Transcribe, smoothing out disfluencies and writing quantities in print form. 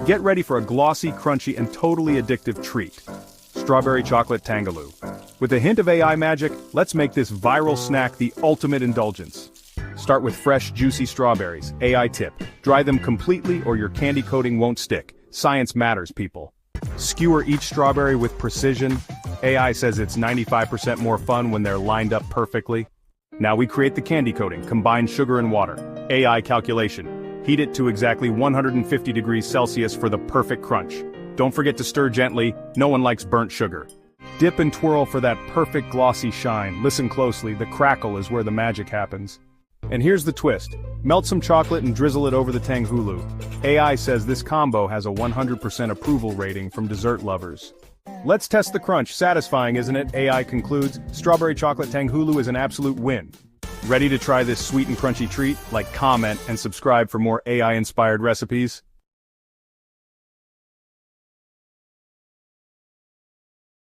Get ready for a glossy, crunchy, and totally addictive treat. Strawberry chocolate Tanghulu. With a hint of AI magic, let's make this viral snack the ultimate indulgence. Start with fresh, juicy strawberries. AI tip: dry them completely or your candy coating won't stick. Science matters, people. Skewer each strawberry with precision. AI says it's 95% more fun when they're lined up perfectly. Now we create the candy coating, combine sugar and water. AI calculation. Heat it to exactly 150 degrees Celsius for the perfect crunch. Don't forget to stir gently, no one likes burnt sugar. Dip and twirl for that perfect glossy shine. Listen closely, the crackle is where the magic happens. And here's the twist. Melt some chocolate and drizzle it over the Tanghulu. AI says this combo has a 100% approval rating from dessert lovers. Let's test the crunch. Satisfying, isn't it? AI concludes. Strawberry chocolate Tanghulu is an absolute win. Ready to try this sweet and crunchy treat? Like, comment, and subscribe for more AI-inspired recipes.